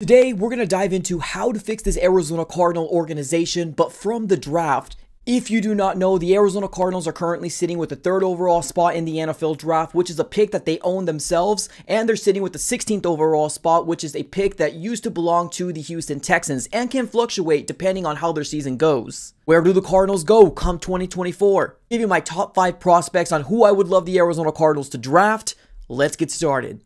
Today, we're going to dive into how to fix this Arizona Cardinal organization, but from the draft. If you do not know, the Arizona Cardinals are currently sitting with the 3rd overall spot in the NFL draft, which is a pick that they own themselves, and they're sitting with the 16th overall spot, which is a pick that used to belong to the Houston Texans and can fluctuate depending on how their season goes. Where do the Cardinals go come 2024? I'll give you my top 5 prospects on who I would love the Arizona Cardinals to draft. Let's get started.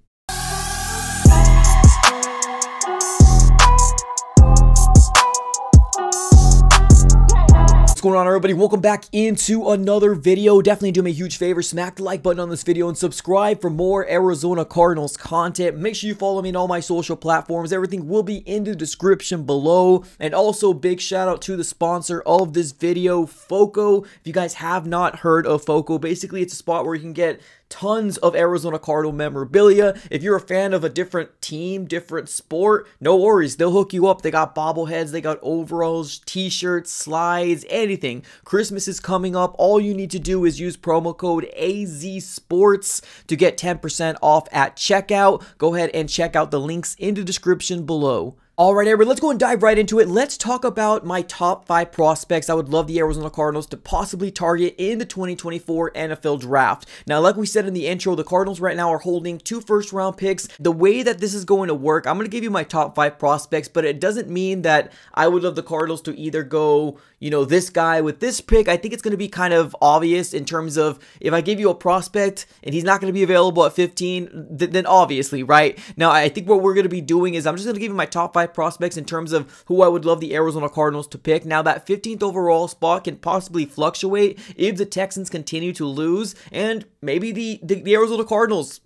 What's going on, everybody? Welcome back into another video. Definitely do me a huge favor, smack the like button on this video and subscribe for more Arizona Cardinals content. Make sure you follow me on all my social platforms. Everything will be in the description below. And also, big shout out to the sponsor of this video, Foco. If you guys have not heard of Foco, basically it's a spot where you can get tons of Arizona Cardinal memorabilia. If you're a fan of a different team, different sport, no worries, they'll hook you up. They got bobbleheads, they got overalls, t-shirts, slides, anything. Christmas is coming up. All you need to do is use promo code AZSports to get 10% off at checkout. Go ahead and check out the links in the description below. Alright, everybody, let's go and dive right into it. Let's talk about my top 5 prospects I would love the Arizona Cardinals to possibly target in the 2024 NFL Draft. Now, like we said in the intro, the Cardinals right now are holding 2 first-round picks. The way that this is going to work, I'm going to give you my top 5 prospects, but it doesn't mean that I would love the Cardinals to either go, you know, this guy with this pick. I think it's going to be kind of obvious in terms of if I give you a prospect and he's not going to be available at 15, then obviously, right? Now, I think what we're going to be doing is I'm just going to give you my top 5 prospects in terms of who I would love the Arizona Cardinals to pick. Now, that 15th overall spot can possibly fluctuate if the Texans continue to lose, and maybe the Arizona Cardinals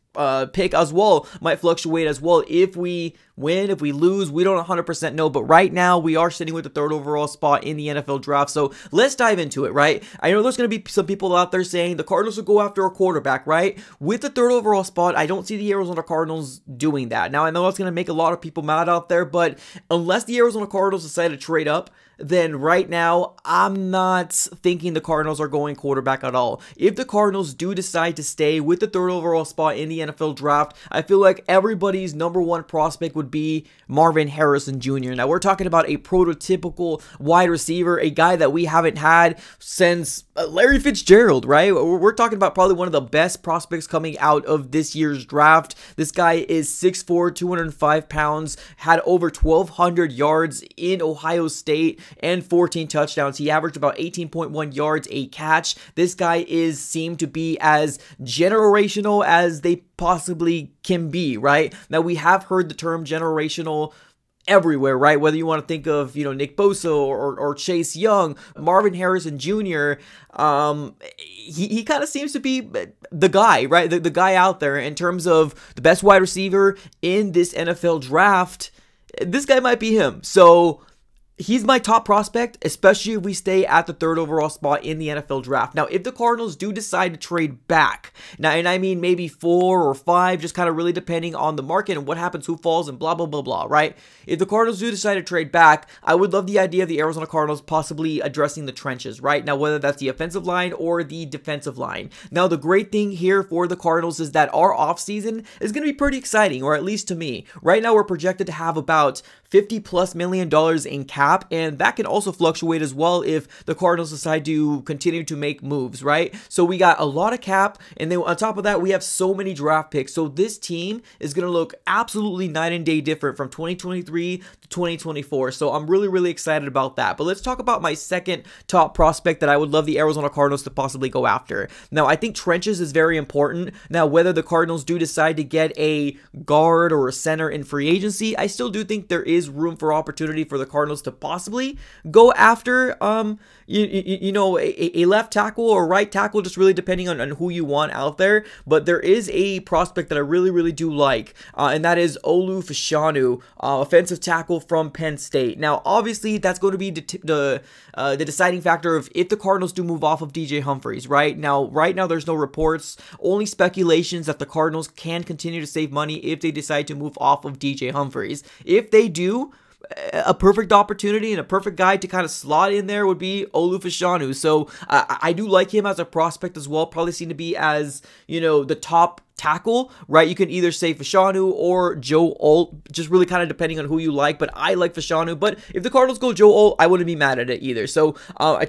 pick as well might fluctuate as well. If we win, if we lose, we don't 100% know, but right now we are sitting with the 3rd overall spot in the NFL draft. So let's dive into it, right? I know there's going to be some people out there saying the Cardinals will go after a quarterback, right? With the 3rd overall spot, I don't see the Arizona Cardinals doing that. Now, I know it's going to make a lot of people mad out there, but unless the Arizona Cardinals decide to trade up, then right now, I'm not thinking the Cardinals are going quarterback at all. If the Cardinals do decide to stay with the 3rd overall spot in the NFL draft, I feel like everybody's #1 prospect would be Marvin Harrison Jr. Now, we're talking about a prototypical wide receiver, a guy that we haven't had since Larry Fitzgerald, right? We're talking about probably one of the best prospects coming out of this year's draft. This guy is 6'4", 205 pounds, had over 1,200 yards in Ohio State and 14 touchdowns. He averaged about 18.1 yards a catch. This guy seemed to be as generational as they possibly can be, right? Now, we have heard the term generational everywhere, right? Whether you want to think of, you know, Nick Bosa or Chase Young, Marvin Harrison Jr., he kind of seems to be the guy, right? The guy out there in terms of the best wide receiver in this NFL draft. This guy might be him. So he's my top prospect, especially if we stay at the 3rd overall spot in the NFL draft. Now, if the Cardinals do decide to trade back, now, and I mean maybe 4 or 5, just kind of really depending on the market and what happens, who falls, and blah, blah, blah, blah, right? If the Cardinals do decide to trade back, I would love the idea of the Arizona Cardinals possibly addressing the trenches, right? Now, whether that's the offensive line or the defensive line. Now, the great thing here for the Cardinals is that our offseason is going to be pretty exciting, or at least to me. Right now, we're projected to have about $50+ million in cap, and that can also fluctuate as well if the Cardinals decide to continue to make moves, right? So we got a lot of cap, and then on top of that, we have so many draft picks. So this team is going to look absolutely night and day different from 2023 to 2024. So I'm really, really excited about that. But let's talk about my second top prospect that I would love the Arizona Cardinals to possibly go after. Now, I think trenches is very important. Now, whether the Cardinals do decide to get a guard or a center in free agency, I still do think there is room for opportunity for the Cardinals to possibly go after you know, a left tackle or right tackle, just really depending on who you want out there. But there is a prospect that I really, really do like, and that is Olu Fashanu, offensive tackle from Penn State. Now, obviously, that's going to be the deciding factor of if the Cardinals do move off of DJ Humphries, right? Now, there's no reports, only speculations that the Cardinals can continue to save money if they decide to move off of DJ Humphries. If they do, a perfect opportunity and a perfect guy to kind of slot in there would be Olu Fashanu. So I do like him as a prospect as well. Probably seem to be as, you know, the top tackle, right? You can either say Fashanu or Joe Alt, just really kind of depending on who you like, but I like Fashanu. But if the Cardinals go Joe Alt, I wouldn't be mad at it either. So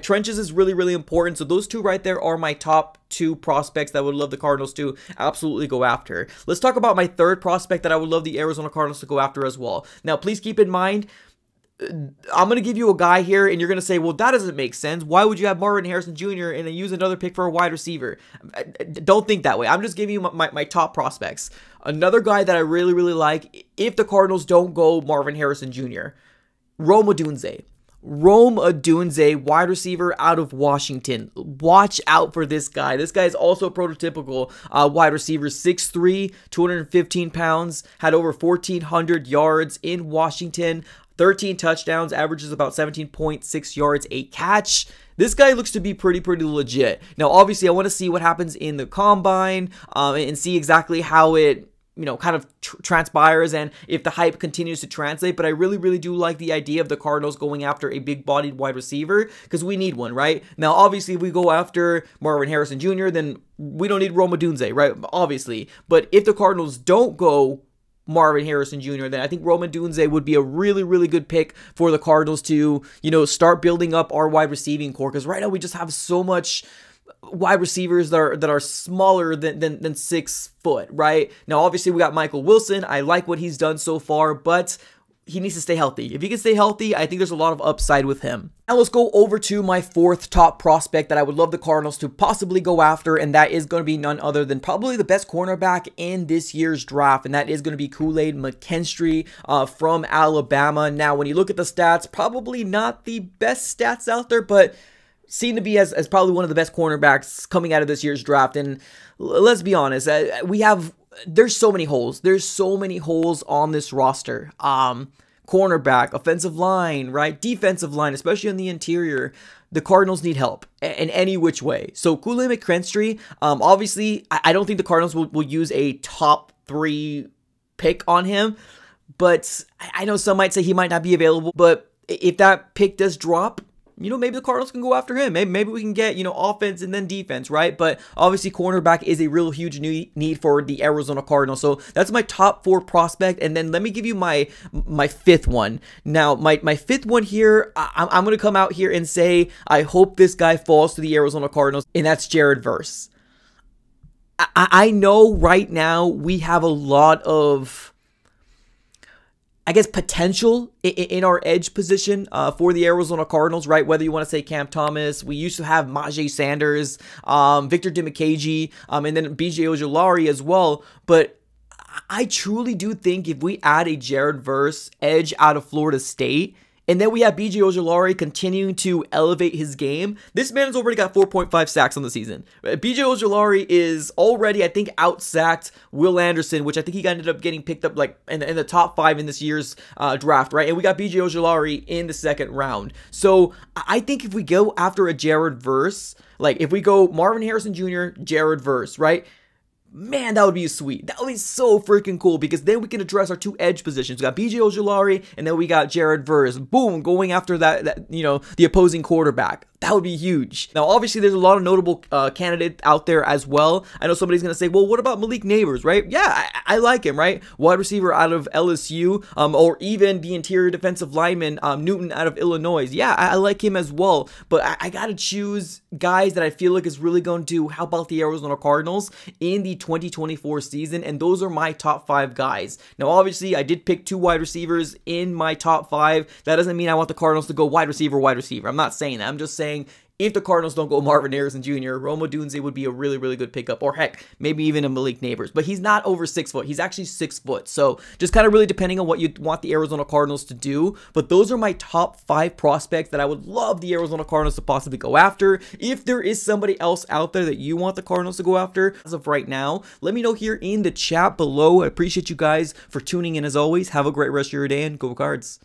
trenches is really, really important. So those two right there are my top 2 prospects that I would love the Cardinals to absolutely go after. Let's talk about my third prospect that I would love the Arizona Cardinals to go after as well. Now, please keep in mind, I'm going to give you a guy here, and you're going to say, well, that doesn't make sense. Why would you have Marvin Harrison Jr. and then use another pick for a wide receiver? Don't think that way. I'm just giving you my top prospects. Another guy that I really, really like, if the Cardinals don't go Marvin Harrison Jr., Rome Odunze. Rome Odunze, wide receiver out of Washington. Watch out for this guy. This guy is also a prototypical wide receiver. 6'3", 215 pounds, had over 1,400 yards in Washington. 13 touchdowns, averages about 17.6 yards a catch. This guy looks to be pretty legit. Now, obviously, I want to see what happens in the combine and see exactly how it, kind of transpires and if the hype continues to translate. But I really do like the idea of the Cardinals going after a big-bodied wide receiver because we need one, right? Now, obviously, if we go after Marvin Harrison Jr., then we don't need Rome Odunze, right? Obviously. But if the Cardinals don't go Marvin Harrison Jr., then I think Rome Odunze would be a really good pick for the Cardinals to, start building up our wide receiving core, because right now we just have so much wide receivers that are smaller than 6 foot, right? Now, obviously, we got Michael Wilson. I like what he's done so far, but he needs to stay healthy. If he can stay healthy, I think there's a lot of upside with him. Now let's go over to my 4th top prospect that I would love the Cardinals to possibly go after, and that is going to be none other than probably the best cornerback in this year's draft, and that is going to be Kool-Aid McKinstry from Alabama. Now, when you look at the stats, probably not the best stats out there, but seen to be as probably one of the best cornerbacks coming out of this year's draft. And let's be honest, there's so many holes. There's so many holes on this roster. Cornerback, offensive line, right? Defensive line, especially on the interior. The Cardinals need help in any which way. So Kool-Aid McKinstry, obviously, I don't think the Cardinals will use a top 3 pick on him. But I know some might say he might not be available. But if that pick does drop, maybe the Cardinals can go after him. Maybe we can get, offense and then defense, right? But obviously, cornerback is a real huge need for the Arizona Cardinals. So that's my top 4 prospect. And then let me give you my 5th one. Now, my 5th one here, I'm going to come out here and say, I hope this guy falls to the Arizona Cardinals, and that's Jared Verse. I know right now we have a lot of, I guess, potential in our edge position for the Arizona Cardinals, right? Whether you want to say Cam Thomas, we used to have Najee Sanders, Victor Dimukeje, and then BJ Ojulari as well. But I truly do think if we add a Jared Verse edge out of Florida State, and then we have BJ Ojulari continuing to elevate his game. This man has already got 4.5 sacks on the season. BJ Ojulari is already, I think, out-sacked Will Anderson, which I think he ended up getting picked up like in the top 5 in this year's draft, right? And we got BJ Ojulari in the 2nd round. So I think if we go after a Jared Verse, like if we go Marvin Harrison Jr., Jared Verse, right? Man, that would be sweet. That would be so freaking cool, because then we can address our 2 edge positions. We got BJ Ojulari, and then we got Jared Verse. Boom, going after that the opposing quarterback. That would be huge. Now, obviously, there's a lot of notable candidates out there as well. I know somebody's going to say, well, what about Malik Neighbors, right? Yeah, I like him, right? Wide receiver out of LSU, or even the interior defensive lineman, Newton out of Illinois. Yeah, I like him as well. But I got to choose guys that I feel like is really going to help out the Arizona Cardinals in the 2024 season, and those are my top 5 guys. Now, obviously, I did pick 2 wide receivers in my top 5. That doesn't mean I want the Cardinals to go wide receiver. I'm not saying that. I'm just saying if the Cardinals don't go Marvin Harrison Jr., Rome Odunze would be a really good pickup. Or heck, maybe even a Malik Neighbors. But he's not over 6 foot. He's actually 6 foot. So just kind of really depending on what you want the Arizona Cardinals to do. But those are my top 5 prospects that I would love the Arizona Cardinals to possibly go after. If there is somebody else out there that you want the Cardinals to go after as of right now, let me know here in the chat below. I appreciate you guys for tuning in as always. Have a great rest of your day and go Cards.